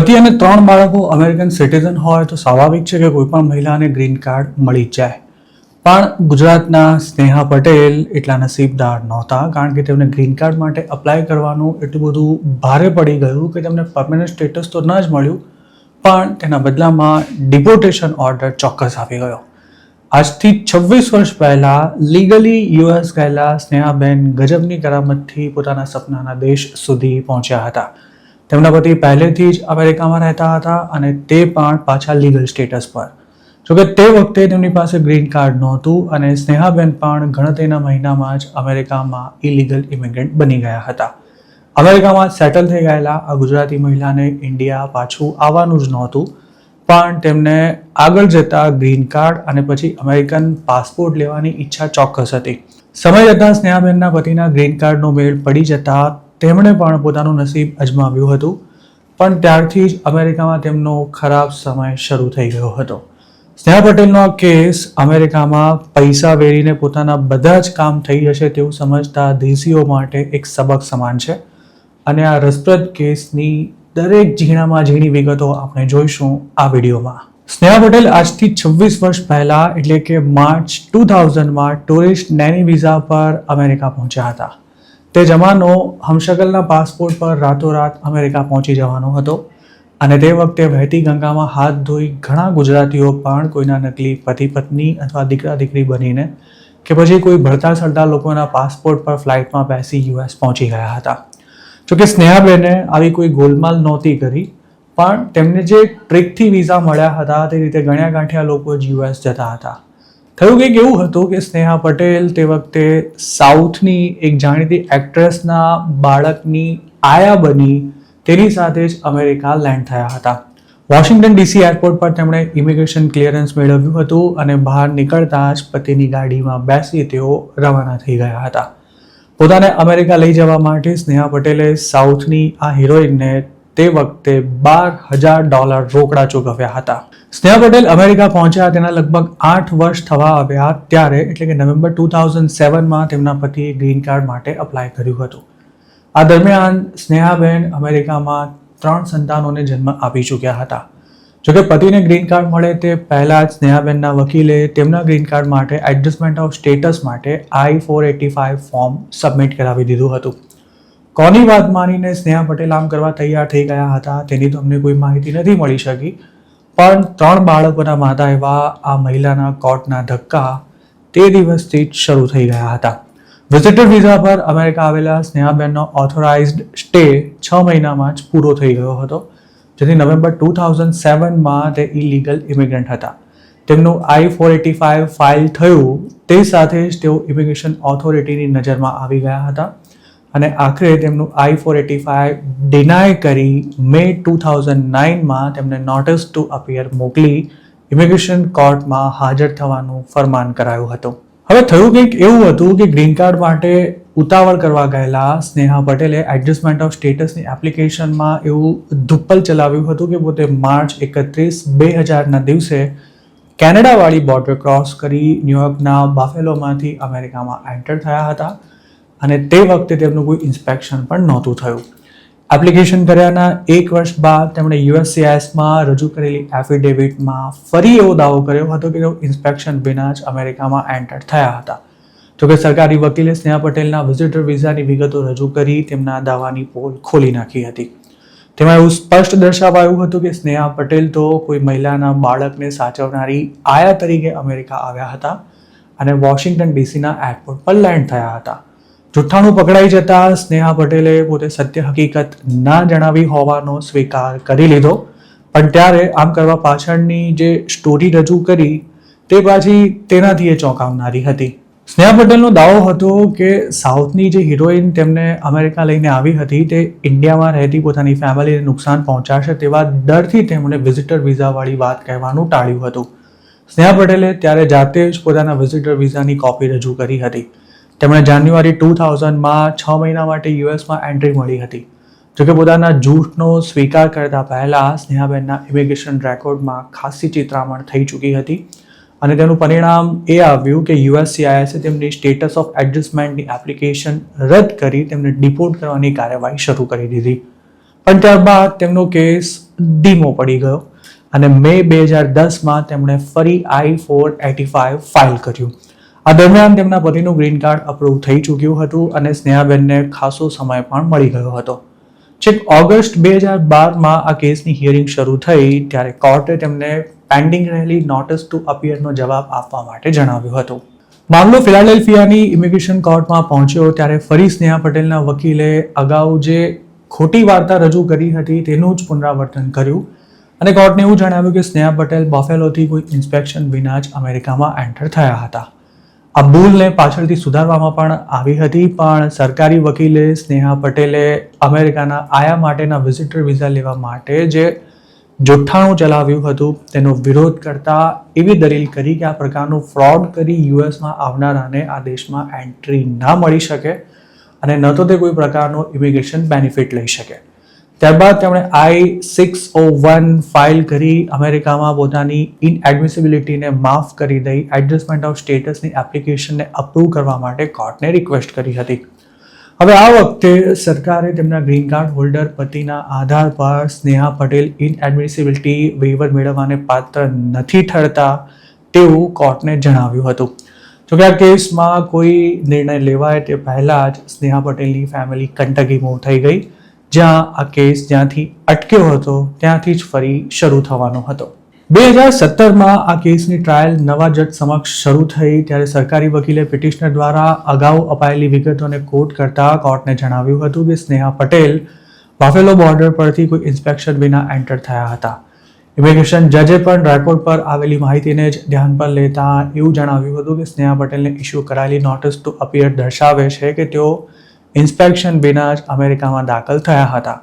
પતિ અને 3 બાળકો અમેરિકન સિટીઝન હોય તો સ્વાભાવિક છે કે કોઈ પણ મહિલાને ગ્રીન કાર્ડ મળી જ જાય. પણ ગુજરાતના સ્નેહા પટેલ એટલા નસીબદાર નહોતા, કારણ કે તેમને ગ્રીન કાર્ડ માટે અપ્લાય કરવાનું એટલું બધું ભારે પડી ગયું કે તેમને પરમેનન્ટ સ્ટેટસ તો ન જ મળ્યું, પણ તેના બદલામાં ડિપોર્ટેશન ઓર્ડર ચોક્કસ આવી ગયો. આજથી 26 વર્ષ પહેલા લીગલી યુએસ ગયેલા સ્નેહાબેન ગજબની કરામતથી પોતાના સપનાના દેશ સુધી પહોંચ્યા હતા. તેમના પતિ પહેલેથી જ અમેરિકામાં રહેતા હતા અને તે પણ પાછા લીગલ સ્ટેટસ પર. જોકે તે વખતે તેમની પાસે ગ્રીન કાર્ડ નહોતું અને સ્નેહાબેન પણ ગણતરીના મહિનામાં જ અમેરિકામાં ઇલીગલ ઇમિગ્રન્ટ બની ગયા હતા. અમેરિકામાં સેટલ થઈ ગયેલા આ ગુજરાતી મહિલાને ઇન્ડિયા પાછું આવવાનું જ નહોતું, પણ તેમને આગળ જતા ગ્રીન કાર્ડ અને પછી અમેરિકન પાસપોર્ટ લેવાની ઈચ્છા ચોક્કસ હતી. સમય જતાં સ્નેહાબેનના પતિના ગ્રીન કાર્ડનો મેળ પડી જતા તેમણે પણ પોતાનું નસીબ અજમાવ્યું હતું, પણ ત્યારથી જ અમેરિકામાં તેમનો ખરાબ સમય શરૂ થઈ ગયો હતો. સ્નેહા પટેલનો આ કેસ અમેરિકામાં પૈસા વેરીને પોતાના બધા જ કામ થઈ જશે તેવું સમજતા દેશીઓ માટે એક સબક સમાન છે અને આ રસપ્રદ કેસની દરેક ઝીણામાં ઝીણી વિગતો આપણે જોઈશું આ વિડીયોમાં. સ્નેહા પટેલ આજથી 26 વર્ષ પહેલા એટલે કે માર્ચ 2000માં ટુરિસ્ટ નેની વિઝા પર અમેરિકા પહોંચ્યા હતા. તે જમાનો હમશકલના પાસપોર્ટ પર રાતોરાત અમેરિકા પહોંચી જવાનો હતો અને તે વખતે વહેતી ગંગામાં હાથ ધોઈ ઘણા ગુજરાતીઓ પણ કોઈના નકલી પતિ પત્ની અથવા દીકરા દીકરી બનીને કે પછી કોઈ ભળતા સળતા લોકોના પાસપોર્ટ પર ફ્લાઇટમાં બેસી યુએસ પહોંચી ગયા હતા. જોકે સ્નેહાબેને આવી કોઈ ગોલમાલ નહોતી કરી, પણ તેમને જે ટ્રીકથી વિઝા મળ્યા હતા તે રીતે ગણ્યા ગાંઠ્યા લોકો જ યુએસ જતા હતા. થયું કંઈક એવું હતું કે સ્નેહા પટેલ તે વખતે સાઉથની એક જાણીતી એક્ટ્રેસના બાળકની આયા બની તેની સાથે જ અમેરિકા લેન્ડ થયા હતા. વોશિંગ્ટન ડીસી એરપોર્ટ પર તેમણે ઇમિગ્રેશન ક્લિયરન્સ મેળવ્યું હતું અને બહાર નીકળતા જ પતિની ગાડીમાં બેસી તેઓ રવાના થઈ ગયા હતા. પોતાને અમેરિકા લઈ જવા માટે સ્નેહા પટેલે સાઉથની આ હિરોઈનને તે વખતે $12,000 રોકડા ચૂકવ્યા હતા. સ્નેહા પટેલ અમેરિકા પહોંચ્યા તેના લગભગ 8 વર્ષ થવા આવ્યા ત્યારે એટલે કે નવેમ્બર 2007માં તેમના પતિએ ગ્રીન કાર્ડ માટે અપ્લાય કર્યું હતું. આ દરમિયાન સ્નેહાબેન અમેરિકામાં 3 સંતાનોને જન્મ આપી ચૂક્યા હતા. જોકે પતિને ગ્રીન કાર્ડ મળે તે પહેલાં જ સ્નેહાબેનના વકીલે તેમના ગ્રીન કાર્ડ માટે એડજસ્ટમેન્ટ ઓફ સ્ટેટસ માટે I-485 ફોર્મ સબમિટ કરાવી દીધું હતું. કોની વાત માનીને સ્નેહા પટેલ આમ કરવા તૈયાર થઈ ગયા હતા તેની તો અમને કોઈ માહિતી નથી મળી શકી, પણ 3 બાળકોના માતા એવા આ મહિલાના કોર્ટના ધક્કા તે દિવસથી જ શરૂ થઈ ગયા હતા. વિઝિટર વિઝા પર અમેરિકા આવેલા સ્નેહાબેનનો ઓથોરાઇઝ્ડ સ્ટે 6 મહિનામાં જ પૂરો થઈ ગયો હતો, જેથી નવેમ્બર 2007માં તે ઇલીગલ ઇમિગ્રન્ટ હતા. તેમનું I-485 ફાઇલ થયું તે સાથે જ તેઓ ઇમિગ્રેશન ઓથોરિટીની નજરમાં આવી ગયા હતા અને આખરે તેમનું I-485 ડિનાય કરી મે 2009માં તેમને નોટિસ ટુ અપિયર મોકલી ઇમિગ્રેશન કોર્ટમાં હાજર થવાનું ફરમાન કરાયું હતું. હવે થયું કંઈક એવું હતું કે ગ્રીન કાર્ડ માટે ઉતાવળ કરવા ગયેલા સ્નેહા પટેલે એડજસ્ટમેન્ટ ઓફ સ્ટેટસની એપ્લિકેશનમાં એવું ધુપ્પલ ચલાવ્યું હતું કે પોતે માર્ચ 31, 2000ના દિવસે કેનેડાવાળી બોર્ડર ક્રોસ કરી ન્યુયોર્કના બાફેલોમાંથી અમેરિકામાં એન્ટર થયા હતા અને તે વખતે તેમનું કોઈ ઇન્સ્પેક્શન પણ નહોતું થયું. એપ્લિકેશન કર્યાના 1 વર્ષ બાદ તેમણે USCISમાં રજૂ કરેલી એફિડેવિટમાં ફરી એવો દાવો કર્યો હતો કે તેઓ ઇન્સ્પેક્શન વિના જ અમેરિકામાં એન્ટર થયા હતા. જોકે સરકારી વકીલે સ્નેહા પટેલના વિઝિટર વિઝાની વિગતો રજૂ કરી તેમના દાવાની પોલ ખોલી નાખી હતી. તેમાં એવું સ્પષ્ટ દર્શાવાયું હતું કે સ્નેહા પટેલ તો કોઈ મહિલાના બાળકને સાચવનારી આયા તરીકે અમેરિકા આવ્યા હતા અને વોશિંગ્ટન ડીસીના એરપોર્ટ પર લેન્ડ થયા હતા. જુઠ્ઠાણું પકડાઈ જતા સ્નેહા પટેલે પોતે સત્ય હકીકત ના જણાવી હોવાનો સ્વીકાર કરી લીધો, પણ ત્યારે આમ કરવા પાછળની જે સ્ટોરી રજૂ કરી તે પાછી તેનાથી એ ચોંકાવનારી હતી. સ્નેહા પટેલનો દાવો હતો કે સાઉથની જે હિરોઈન તેમને અમેરિકા લઈને આવી હતી તે ઇન્ડિયામાં રહેતી પોતાની ફેમિલીને નુકસાન પહોંચાડશે તેવા ડરથી તેમણે વિઝિટર વિઝાવાળી વાત કહેવાનું ટાળ્યું હતું. સ્નેહા પટેલે ત્યારે જાતે જ પોતાના વિઝિટર વિઝાની કોપી રજૂ કરી હતી. તેમણે જાન્યુઆરી 2000માં 6 મહિના માટે યુએસમાં એન્ટ્રી મળી હતી. જોકે પોતાના જૂઠનો સ્વીકાર કરતા પહેલા સ્નેહાબેનના ઇમિગ્રેશન રેકોર્ડમાં ખાસી ચિતરામણ થઈ ચૂકી હતી અને તેનું પરિણામ એ આવ્યું કે USCISએ તેમની સ્ટેટસ ઓફ એડજસ્ટમેન્ટની એપ્લિકેશન રદ કરી તેમને ડિપોર્ટ કરવાની કાર્યવાહી શરૂ કરી દીધી. પણ ત્યારબાદ તેમનો કેસ ધીમો પડી ગયો અને મે 2010માં તેમણે ફરી I-485 ફાઇલ કર્યું. આ દરમિયાન તેમના પતિનું ગ્રીન કાર્ડ અપ્રૂવ થઈ ચૂક્યું હતું અને સ્નેહાબેનને ખાસો સમય પણ મળી ગયો હતો. છેક ઓગસ્ટ 2012માં આ કેસની હિયરિંગ શરૂ થઈ ત્યારે કોર્ટે તેમને પેન્ડિંગ રહેલી નોટિસ ટુ અપિયરનો જવાબ આપવા માટે જણાવ્યું હતું. મામલો ફિલાડેલ્ફિયાની ઇમિગ્રેશન કોર્ટમાં પહોંચ્યો ત્યારે ફરી સ્નેહા પટેલના વકીલે અગાઉ જે ખોટી વાર્તા રજૂ કરી હતી તેનું જ પુનરાવર્તન કર્યું અને કોર્ટને એવું જણાવ્યું કે સ્નેહા પટેલ બફેલોથી કોઈ ઇન્સ્પેક્શન વિના જ અમેરિકામાં એન્ટર થયા હતા. આ ભૂલને પાછળથી સુધારવામાં પણ આવી હતી, પણ સરકારી વકીલે સ્નેહા પટેલે અમેરિકાના આયા માટેના વિઝિટર વિઝા લેવા માટે જે જુઠ્ઠાણું ચલાવ્યું હતું તેનો વિરોધ કરતા એવી દલીલ કરી કે આ પ્રકારનું ફ્રોડ કરી યુએસમાં આવનારાને આ દેશમાં એન્ટ્રી ના મળી શકે અને ન તો તે કોઈ પ્રકારનો ઇમિગ્રેશન બેનિફિટ લઈ શકે. ત્યારબાદ તેમણે I-601 ફાઇલ કરી અમેરિકામાં પોતાની ઇનએડમિસિબિલિટીને માફ કરી દઈ એડજસ્ટમેન્ટ ઓફ સ્ટેટસની એપ્લિકેશનને અપ્રૂવ કરવા માટે કોર્ટને રિક્વેસ્ટ કરી હતી. હવે આ વખતે સરકારે તેમના ગ્રીન કાર્ડ હોલ્ડર પતિના આધાર પર સ્નેહા પટેલ ઇનએડમિસિબિલિટી વેઇવર મેળવવાને પાત્ર નથી ઠરતા તેવું કોર્ટને જણાવ્યું હતું. જોકે આ કેસમાં કોઈ નિર્ણય લેવાય તે પહેલાં જ સ્નેહા પટેલની ફેમિલી કંટકી મૂવ થઈ ગઈ, જ્યાં આ કેસ જ્યાંથી અટક્યો હતો ત્યાંથી જ ફરી શરૂ થવાનો હતો. 2017માં આ કેસની ટ્રાયલ નવા જજ સમક્ષ શરૂ થઈ ત્યારે સરકારી વકીલે પિટિશનર દ્વારા અગાઉ અપાયેલી વિગતોને કોટ કરતા કોર્ટને જણાવ્યું હતું કે સ્નેહા પટેલ બફેલો બોર્ડર પરથી કોઈ ઇન્સ્પેક્શન વિના એન્ટર થયા હતા. ઇમિગ્રેશન જજે પણ રેકોર્ડ પર આવેલી માહિતીને જ ધ્યાન પર લેતા એવું જણાવ્યું હતું કે સ્નેહા પટેલને ઇસ્યુ કરાયેલી નોટિસ ટુ અપિયર દર્શાવે છે કે તેઓ ઇન્સ્પેક્શન વિના જ અમેરિકામાં દાખલ થયા હતા.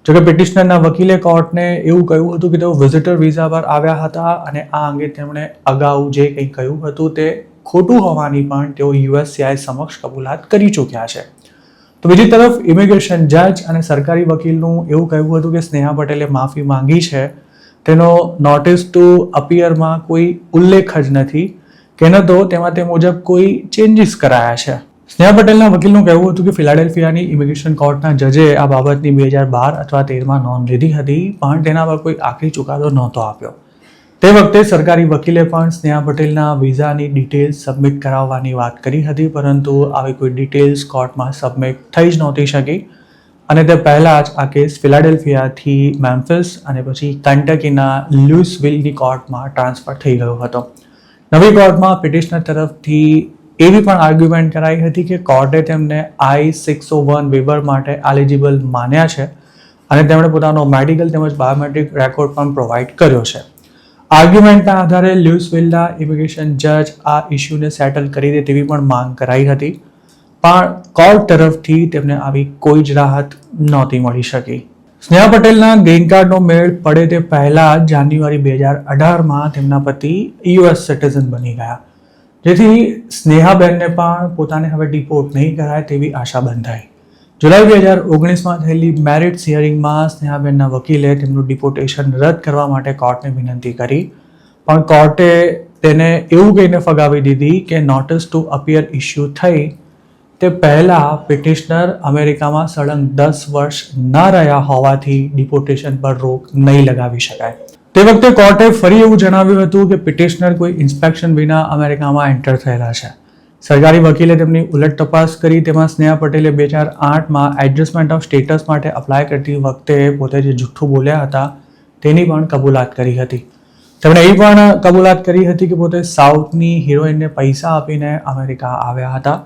જોકે પિટિશનરના વકીલે કોર્ટને એવું કહ્યું હતું કે તેઓ વિઝિટર વિઝા પર આવ્યા હતા અને આ અંગે તેમણે અગાઉ જે કંઈ કહ્યું હતું તે ખોટું હોવાની પણ તેઓ USCIS સમક્ષ કબૂલાત કરી ચૂક્યા છે. તો બીજી તરફ ઇમિગ્રેશન જજ અને સરકારી વકીલનું એવું કહ્યું હતું કે સ્નેહા પટેલે માફી માંગી છે તેનો નોટિસ ટુ અપિયરમાં કોઈ ઉલ્લેખ જ નથી કે ન તો તેમાં તે મુજબ કોઈ ચેન્જીસ કરાયા છે. સ્નેહા પટેલના વકીલનું કહેવું હતું કે ફિલાડેલ્ફિયાની ઇમિગ્રેશન કોર્ટના જજે આ બાબતની 2012 અથવા 2013માં નોંધ લીધી હતી, પણ તેના પર કોઈ આખરી ચુકાદો નહોતો આપ્યો. તે વખતે સરકારી વકીલે પણ સ્નેહા પટેલના વિઝાની ડિટેલ્સ સબમિટ કરાવવાની વાત કરી હતી, પરંતુ આવી કોઈ ડિટેલ્સ કોર્ટમાં સબમિટ થઈ જ નહોતી શકી અને તે પહેલાં જ આ કેસ ફિલાડેલ્ફિયાથી મેમ્ફિસ અને પછી કંટકીના લ્યુઇસવિલની કોર્ટમાં ટ્રાન્સફર થઈ ગયો હતો. નવી કોર્ટમાં પિટિશનર તરફથી એવી પણ આર્ગ્યુમેન્ટ કરાઈ હતી કે કોર્ટે તેમને I-601 વેવર માટે એલિજિબલ માન્યા છે અને તેમણે પોતાનો મેડિકલ તેમજ બાયોમેટ્રિક રેકોર્ડ પણ પ્રોવાઈડ કર્યો છે. આર્ગ્યુમેન્ટના આધારે લ્યુઇસવિલના ઇમિગ્રેશન જજ આ ઇસ્યુને સેટલ કરી દે તેવી પણ માંગ કરાઈ હતી, પણ કોર્ટ તરફથી તેમને આવી કોઈ જ રાહત નહોતી મળી શકી. સ્નેહા પટેલના ગ્રીન કાર્ડનો મેળ પડે તે પહેલાં જાન્યુઆરી 2018માં તેમના પતિ US સિટીઝન બની ગયા, જેથી સ્નેહાબેનને પણ પોતાને હવે ડિપોર્ટ નહીં કરાય તેવી આશા બંધાઈ. જુલાઈ 2019માં થયેલી મેરિટ્સ હિયરિંગમાં સ્નેહાબેનના વકીલે તેમનું ડિપોર્ટેશન રદ કરવા માટે કોર્ટને વિનંતી કરી, પણ કોર્ટે તેને એવું કહીને ફગાવી દીધી કે નોટિસ ટુ અપિયર ઇસ્યુ થઈ તે પહેલાં પિટિશનર અમેરિકામાં સળંગ 10 વર્ષ ન રહ્યા હોવાથી ડિપોર્ટેશન પર રોક નહીં લગાવી શકાય. તે વખતે કોર્ટે ફરી એવું જણાવ્યું હતું કે પિટિશનર કોઈ ઇન્સ્પેક્શન વિના અમેરિકામાં એન્ટર થયેલા છે. સરકારી વકીલે તેમની ઉલટ તપાસ કરી, તેમાં સ્નેહા પટેલે 2008માં એડજસ્ટમેન્ટ ઓફ સ્ટેટસ માટે અપ્લાય કરતી વખતે પોતે જે જુઠ્ઠું બોલ્યા હતા તેની પણ કબૂલાત કરી હતી. તેમણે એ પણ કબૂલાત કરી હતી કે પોતે સાઉથની હિરોઈનને પૈસા આપીને અમેરિકા આવ્યા હતા,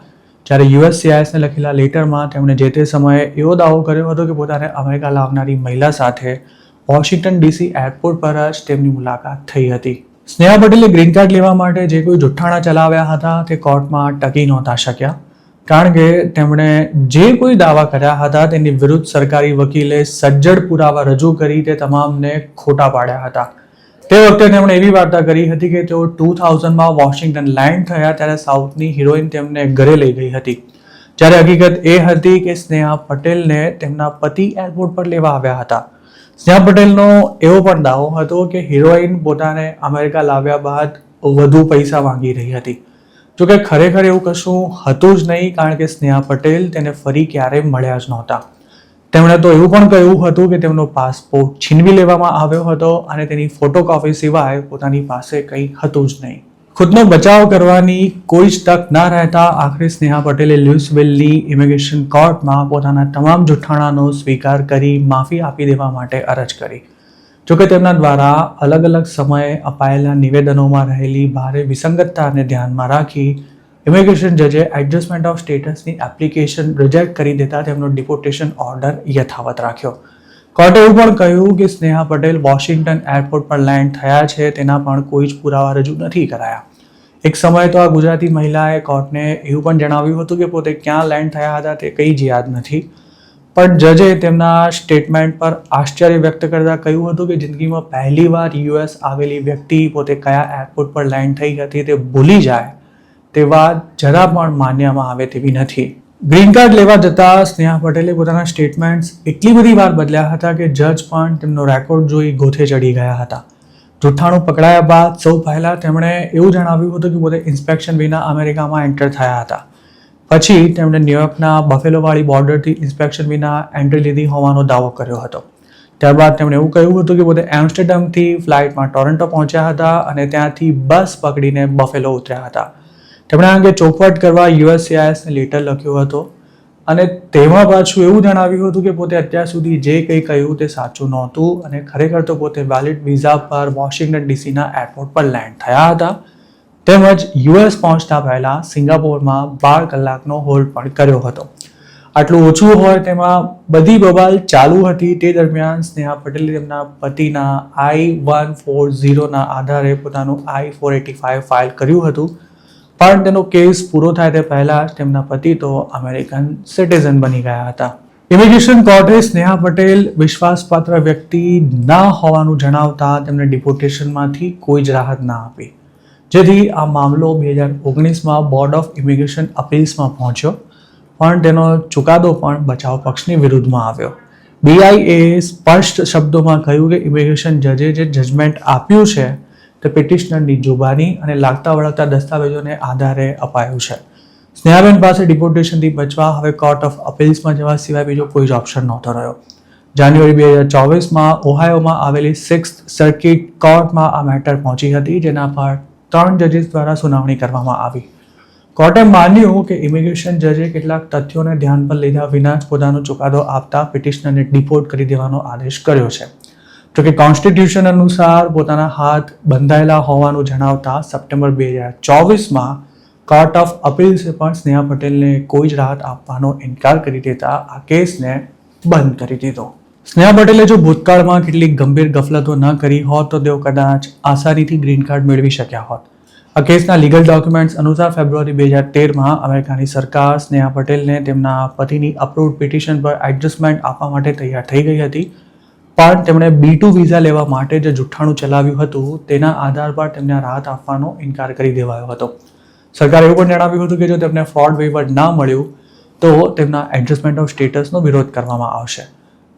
જ્યારે USCISને લખેલા લેટરમાં તેમણે જે તે સમયે એવો દાવો કર્યો હતો કે પોતાને અમેરિકા લાવનારી મહિલા સાથે વોશિંગ્ટન DC એરપોર્ટ પર જ તેમની મુલાકાત થઈ હતી. સ્નેહા પટેલે ગ્રીન કાર્ડ લેવા માટે જે કોઈ જુઠ્ઠાણા ચલાવ્યા હતા તે કોર્ટમાં ટકી નહોતા શક્યા, કારણ કે તેમણે જે કોઈ દાવા કર્યા હતા તેની વિરુદ્ધ સરકારી વકીલે સજ્જડ પુરાવા રજૂ કરી તે તમામને ખોટા પાડ્યા હતા. તે વખતે તેમણે એવી વાર્તા કરી હતી કે તેઓ 2000માં વોશિંગ્ટન લેન્ડ થયા ત્યારે સાઉથની હિરોઈન તેમને ઘરે લઈ ગઈ હતી, જ્યારે હકીકત એ હતી કે સ્નેહા પટેલને તેમના પતિ એરપોર્ટ પર લેવા આવ્યા હતા. સ્નેહા પટેલનો એવો પણ દાવો હતો કે હિરોઈન પોતાને અમેરિકા લાવ્યા બાદ વધુ પૈસા માંગી રહી હતી. જોકે ખરેખર એવું કશું હતું જ નહીં, કારણ કે સ્નેહા પટેલ તેને ફરી ક્યારેય મળ્યા જ નહોતા. તેમણે તો એવું પણ કહ્યું હતું કે તેમનો પાસપોર્ટ છીનવી લેવામાં આવ્યો હતો અને તેની ફોટોકોપી સિવાય પોતાની પાસે કંઈ હતું જ નહીં. ખુદનો બચાવ કરવાની કોઈ જ તક ના રહેતા આખરે સ્નેહા પટેલે લ્યુઇસવિલની ઇમિગ્રેશન કોર્ટમાં પોતાના તમામ જુઠ્ઠાણાનો સ્વીકાર કરી માફી આપી દેવા માટે અરજ કરી. જોકે તેમના દ્વારા અલગ અલગ સમયે અપાયેલા નિવેદનોમાં રહેલી ભારે વિસંગતતાને ધ્યાનમાં રાખી ઇમિગ્રેશન જજે એડજસ્ટમેન્ટ ઓફ સ્ટેટસની એપ્લિકેશન રિજેક્ટ કરી દેતા તેમનો ડિપોર્ટેશન ઓર્ડર યથાવત રાખ્યો. કોર્ટે એવું પણ કહ્યું કે સ્નેહા પટેલ વોશિંગ્ટન એરપોર્ટ પર લેન્ડ થયા છે તેના પણ કોઈ જ પુરાવા રજૂ નથી કરાયા. એક સમયે તો આ ગુજરાતી મહિલાએ કોર્ટને એવું પણ જણાવ્યું હતું કે પોતે ક્યાં લેન્ડ થયા હતા તે કંઈ જ યાદ નથી. પણ જજે તેમના સ્ટેટમેન્ટ પર આશ્ચર્ય વ્યક્ત કરતા કહ્યું હતું કે જિંદગીમાં પહેલીવાર યુએસ આવેલી વ્યક્તિ પોતે કયા એરપોર્ટ પર લેન્ડ થઈ હતી તે ભૂલી જાય તે વાત જરા પણ માન્યમાં આવે તેવી નથી. ગ્રીન કાર્ડ લેવા જતા સ્નેહા પટેલે પોતાના સ્ટેટમેન્ટ્સ એટલી બધી વાર બદલ્યા હતા કે જજ પણ તેમનો રેકોર્ડ જોઈ ગોથે ચડી ગયા હતા. જુઠ્ઠાણું પકડાયા બાદ સૌ પહેલા તેમણે એવું જણાવ્યું હતું કે પોતે ઇન્સ્પેક્શન વિના અમેરિકામાં એન્ટર થયા હતા. પછી તેમણે ન્યુયોર્કના બફેલોવાળી બોર્ડરથી ઇન્સ્પેક્શન વિના એન્ટ્રી લીધી હોવાનો દાવો કર્યો હતો. ત્યારબાદ તેમણે એવું કહ્યું હતું કે પોતે એમ્સ્ટરડેમથી ફ્લાઇટમાં ટોરન્ટો પહોંચ્યા હતા અને ત્યાંથી બસ પકડીને બફેલો ઉતર્યા હતા. તેમણે આ અંગે ચોખવટ કરવા USCISને લેટર લખ્યો હતો અને તેમાં પાછું એવું જણાવ્યું હતું કે પોતે અત્યાર સુધી જે કંઈ કહ્યું તે સાચું નહોતું અને ખરેખર તો પોતે વેલિડ વિઝા પર વોશિંગ્ટન ડીસીના એરપોર્ટ પર લેન્ડ થયા હતા. તેમજ US પહોંચતા પહેલા સિંગાપોરમાં 12 કલાકનો હોલ્ડ પણ કર્યો હતો. આટલું ઓછું હોય તેમાં બધી બબાલ ચાલુ હતી. તે દરમિયાન સ્નેહા પટેલે તેમના પતિના I-140ના આધારે પોતાનું I-485 ફાઇલ કર્યું હતું. પણ તેનો કેસ પૂરો થાય તે પહેલા તેમના પતિ તો અમેરિકન સિટીઝન બની ગયા હતા. ઇમિગ્રેશન કોર્ટે સ્નેહા પટેલ વિશ્વાસપાત્ર વ્યક્તિ ના હોવાનું જણાવતા તેમને ડિપોર્ટેશનમાંથી કોઈ જ રાહત ના આપી, જેથી આ મામલો 2019માં બોર્ડ ઓફ ઇમિગ્રેશન અપીલ્સમાં પહોંચ્યો. પણ તેનો ચુકાદો પણ બચાવ પક્ષની વિરુદ્ધમાં આવ્યો. BIA સ્પષ્ટ શબ્દોમાં કહ્યું કે ઇમિગ્રેશન જજે જે જજમેન્ટ આપ્યું છે તે પિટિશનરની જુબાની અને લાગતા વળગતા દસ્તાવેજોને આધારે અપાયું છે. સ્નેહાબેન પાસે ડિપોર્ટેશનથી બચવા હવે કોર્ટ ઓફ અપીલ્સમાં જવા સિવાય બીજો કોઈ જ ઓપ્શન નહોતો રહ્યો. જાન્યુઆરી 2024માં ઓહાયોમાં આવેલી 6th સર્કિટ કોર્ટમાં આ મેટર પહોંચી હતી, જેના પર 3 જજીસ દ્વારા સુનાવણી કરવામાં આવી. કોર્ટે માન્યું કે ઇમિગ્રેશન જજે કેટલાક તથ્યોને ધ્યાન પર લીધા વિના જ પોતાનો ચુકાદો આપતા પિટિશનરને ડિપોર્ટ કરી દેવાનો આદેશ કર્યો છે. જોકે કોન્સ્ટિટ્યુશન અનુસાર પોતાના હાથ બંધાયેલા હોવાનું જણાવતા સપ્ટેમ્બર 2024માં કોર્ટ ઓફ અપીલ્સે પણ સ્નેહા પટેલને કોઈ જ રાહત આપવાનો ઇનકાર કરી દેતા આ કેસને બંધ કરી દીધો. સ્નેહા પટેલે જો ભૂતકાળમાં કેટલીક ગંભીર ગફલતો ન કરી હોત તો તેઓ કદાચ આસાનીથી ગ્રીન કાર્ડ મેળવી શક્યા હોત. આ કેસના લીગલ ડોક્યુમેન્ટ્સ અનુસાર ફેબ્રુઆરી 2013માં અમેરિકાની સરકાર સ્નેહા પટેલને તેમના પતિની અપ્રૂવડ પિટિશન પર એડજસ્ટમેન્ટ આપવા માટે તૈયાર થઈ ગઈ હતી. પણ તેમણે B2 વિઝા લેવા માટે જે જુઠ્ઠાણું ચલાવ્યું હતું તેના આધાર પર તેમને રાહત આપવાનો ઇનકાર કરી દેવાયો હતો. સરકારે એવું પણ જણાવ્યું હતું કે જો તેમને ફ્રોડ વેવર ના મળ્યું તો તેમના એડજસ્ટમેન્ટ ઓફ સ્ટેટસનો વિરોધ કરવામાં આવશે.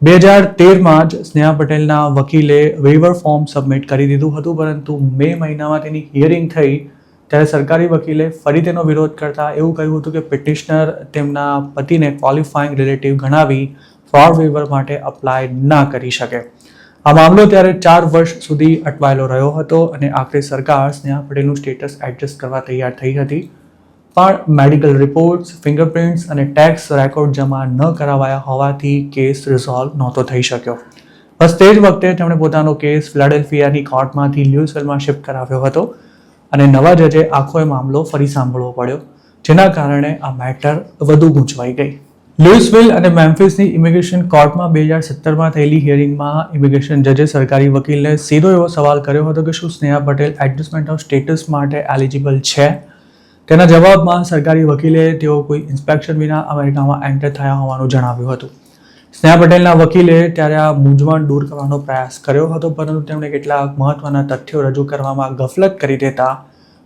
2013માં જ સ્નેહા પટેલના વકીલે વેવર ફોર્મ સબમિટ કરી દીધું હતું, પરંતુ મે મહિનામાં તેની હિયરિંગ થઈ ત્યારે સરકારી વકીલે ફરી તેનો વિરોધ કરતા એવું કહ્યું હતું કે પિટિશનર તેમના પતિને ક્વોલિફાઈંગ રિલેટિવ ગણાવી ફ્રોડ વેવર માટે અપ્લાય ના કરી શકે. આ મામલો ત્યારે 4 વર્ષ સુધી અટવાયેલો રહ્યો હતો અને આખરે સરકાર સ્નેહા પટેલનું સ્ટેટસ એડજસ્ટ કરવા તૈયાર થઈ હતી. પણ મેડિકલ રિપોર્ટ્સ, ફિંગરપ્રિન્ટ્સ અને ટેક્સ રેકોર્ડ જમા ન કરાવાયા હોવાથી કેસ રિઝોલ્વ નહોતો થઈ શક્યો. બસ તે જ વખતે તેમણે પોતાનો કેસ ફિલાડેલ્ફિયાની કોર્ટમાંથી લ્યુઇસવિલમાં શિફ્ટ કરાવ્યો હતો અને નવા જજે આખો મામલો ફરી સાંભળવો પડ્યો, જેના કારણે આ મેટર વધુ ગૂંચવાઈ ગઈ. લ્યુઇસવિલ અને મેમ્ફિસની ઇમિગ્રેશન કોર્ટમાં 2017માં થયેલી હિયરિંગમાં ઇમિગ્રેશન જજે સરકારી વકીલને સીધો એવો સવાલ કર્યો હતો કે શું Sneha Patel adjustment of status માટે એલિજિબલ છે. તેના જવાબમાં સરકારી વકીલે તેઓ કોઈ ઇન્સ્પેક્શન વિના અમેરિકામાં એન્ટર થયા હોવાનું જણાવ્યું હતું. સ્નેહા પટેલના વકીલે ત્યારે આ મૂંઝવણ દૂર કરવાનો પ્રયાસ કર્યો હતો, પરંતુ તેમણે કેટલાક મહત્વના તથ્યો રજૂ કરવામાં ગફલત કરી દેતા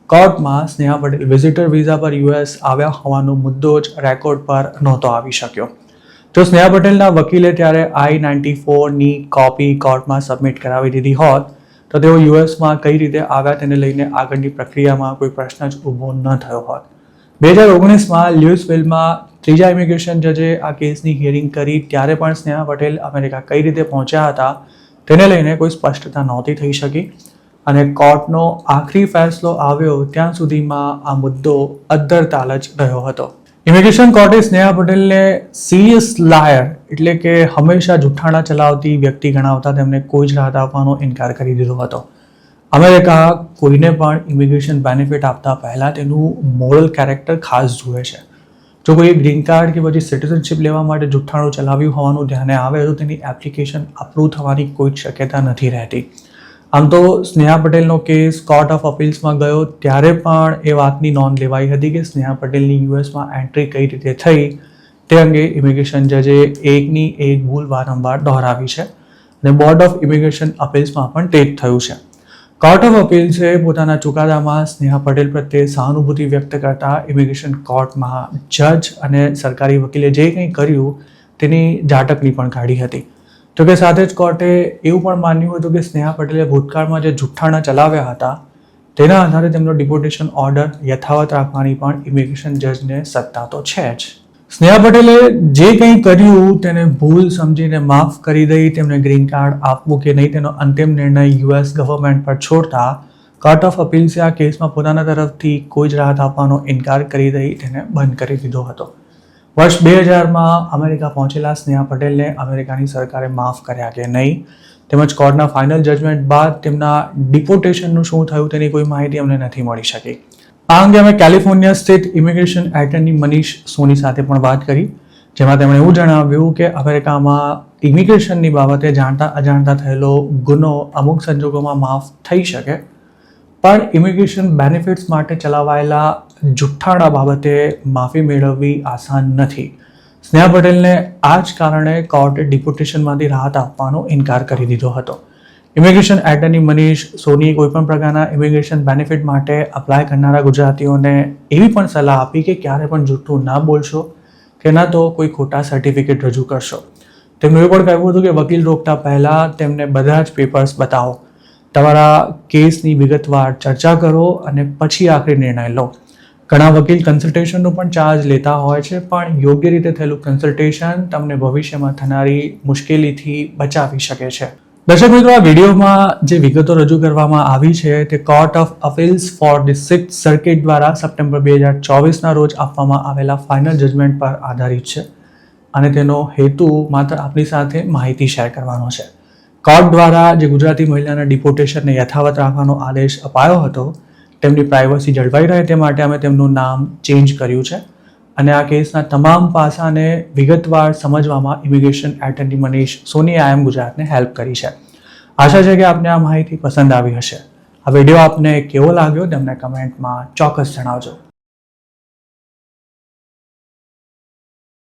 કોર્ટમાં સ્નેહા પટેલ વિઝિટર વિઝા પર US આવ્યા હોવાનો મુદ્દો જ રેકોર્ડ પર નહોતો આવી શક્યો. જો સ્નેહા પટેલના વકીલે ત્યારે I-94ની કોપી કોર્ટમાં સબમિટ કરાવી દીધી હોત તો તેઓ USમાં કઈ રીતે આવ્યા તેને લઈને આગળની પ્રક્રિયામાં કોઈ પ્રશ્ન જ ઊભો ન થયો હોત. 2019માં લ્યુઇસવિલમાં ત્રીજા ઇમિગ્રેશન જજે આ કેસની હિયરિંગ કરી ત્યારે પણ સ્નેહા પટેલ અમેરિકા કઈ રીતે પહોંચ્યા હતા તેને લઈને કોઈ સ્પષ્ટતા નહોતી થઈ શકી અને કોર્ટનો આખરી ફેસલો આવ્યો ત્યાં સુધીમાં આ મુદ્દો અદ્ધરતાલ જ રહ્યો હતો. ઇમિગ્રેશન કોર્ટે સ્નેહા પટેલને સિરિયસ લાયર એટલે કે હંમેશા જુઠ્ઠાણા ચલાવતી વ્યક્તિ ગણાવતા તેમને કોઈ જ રાહત આપવાનો ઇનકાર કરી દીધો હતો. અમેરિકા કોઈને પણ ઇમિગ્રેશન બેનિફિટ આપતા પહેલાં તેનું મોરલ કેરેક્ટર ખાસ જુએ છે. જો કોઈ ગ્રીન કાર્ડ કે પછી સિટીઝનશિપ લેવા માટે જુઠ્ઠાણું ચલાવ્યું હોવાનું ધ્યાને આવે તો તેની એપ્લિકેશન અપ્રૂવ થવાની કોઈ જ શક્યતા નથી રહેતી. આમ તો સ્નેહા પટેલનો કેસ કોર્ટ ઓફ અપીલ્સમાં ગયો ત્યારે પણ એ વાતની નોંધ લેવાઈ હતી કે સ્નેહા પટેલની યુએસમાં એન્ટ્રી કઈ રીતે થઈ તે અંગે ઇમિગ્રેશન જજે એકની એક ભૂલ વારંવાર દોહરાવી છે અને બોર્ડ ઓફ ઇમિગ્રેશન અપીલ્સમાં પણ તે જ થયું છે. કોર્ટ ઓફ અપીલ્સે પોતાના ચુકાદામાં સ્નેહા પટેલ પ્રત્યે સહાનુભૂતિ વ્યક્ત કરતા ઇમિગ્રેશન કોર્ટમાં જજ અને સરકારી વકીલે જે કંઈ કર્યું તેની ઝાટકણી પણ કાઢી હતી. જોકે સાથે જ કોર્ટે એવું પણ માન્યું હતું કે સ્નેહા પટેલે ભૂતકાળમાં જે જુઠ્ઠાણા ચલાવ્યા હતા તેના આધારે તેમનો ડિપોર્ટેશન ઓર્ડર યથાવત રાખવાની પણ ઇમિગ્રેશન જજને સત્તા તો છે જ. સ્નેહા પટેલે જે કંઈ કર્યું તેને ભૂલ સમજીને માફ કરી દઈ તેમને ગ્રીન કાર્ડ આપવું કે નહીં તેનો અંતિમ નિર્ણય યુએસ ગવર્મેન્ટ પર છોડતા કોર્ટ ઓફ અપીલ્સે આ કેસમાં પોતાના તરફથી કોઈ જ રાહત આપવાનો ઇનકાર કરી દઈ તેને બંધ કરી દીધો હતો. વર્ષ 2000માં અમેરિકા પહોંચેલા સ્નેહા પટેલને અમેરિકાની સરકારે માફ કર્યા કે નહીં તેમજ કોર્ટના ફાઇનલ જજમેન્ટ બાદ તેમના ડિપોર્ટેશનનું શું થયું તેની કોઈ માહિતી અમને નથી મળી શકી. આ અંગે અમે California state immigration attorney Manish Soni સાથે પણ વાત કરી જેમાં તેમણે એવું જણાવ્યું કે અમેરિકામાં ઇમિગ્રેશનની બાબતે જાણતા અજાણતા થયેલો ગુનો અમુક સંજોગોમાં માફ થઈ શકે પણ ઇમિગ્રેશન બેનિફિટ્સ માટે ચલાવાયેલા જુઠ્ઠાણા બાબતે માફી મેળવવી આસાન નથી. સ્નેહા પટેલને આ જ કારણે કોર્ટે ડિપોર્ટેશનમાંથી રાહત આપવાનો ઇનકાર કરી દીધો હતો. ઇમિગ્રેશન એટર્ની મનીષ સોનીએ કોઈપણ પ્રકારના ઇમિગ્રેશન બેનિફિટ માટે અપ્લાય કરનારા ગુજરાતીઓને એવી પણ સલાહ આપી કે ક્યારે પણ જૂઠું ના બોલશો કે ના તો કોઈ ખોટા સર્ટિફિકેટ રજૂ કરશો. તેમનું એ પણ કહેવું હતું કે વકીલ રોકતા પહેલાં તેમને બધા જ પેપર્સ બતાવો, તમારા કેસની વિગતવાર ચર્ચા કરો અને પછી આખરી નિર્ણય લો. ઘણા વકીલ કન્સલ્ટેશનનો પણ ચાર્જ લેતા હોય છે પણ યોગ્ય રીતે થયેલું કન્સલ્ટેશન તમને ભવિષ્યમાં થનારી મુશ્કેલીથી બચાવી શકે છે. દર્શક મિત્રો, આ વિડીયોમાં જે વિગતો રજૂ કરવામાં આવી છે તે court of appeals for the 6th circuit દ્વારા સપ્ટેમ્બર 2024ના રોજ આપવામાં આવેલા ફાઇનલ જજમેન્ટ પર આધારિત છે અને તેનો હેતુ માત્ર આપની સાથે માહિતી શેર કરવાનો છે. કોર્ટ દ્વારા જે ગુજરાતી મહિલાના ડિપોર્ટેશનને યથાવત રાખવાનો આદેશ અપાયો હતો તેમની પ્રાઇવસી જળવાઈ રહે તે માટે અમે તેમનું નામ ચેન્જ કર્યું છે અને આ કેસના તમામ પાસાને વિગતવાર સમજવામાં ઇમિગ્રેશન એટર્ની મનીષ સોનીએ આઈએમ ગુજરાતને હેલ્પ કરી છે. આશા છે કે આપને આ માહિતી પસંદ આવી હશે. આ વિડીયો આપને કેવો લાગ્યો તેમને કમેન્ટમાં ચોક્કસ જણાવજો.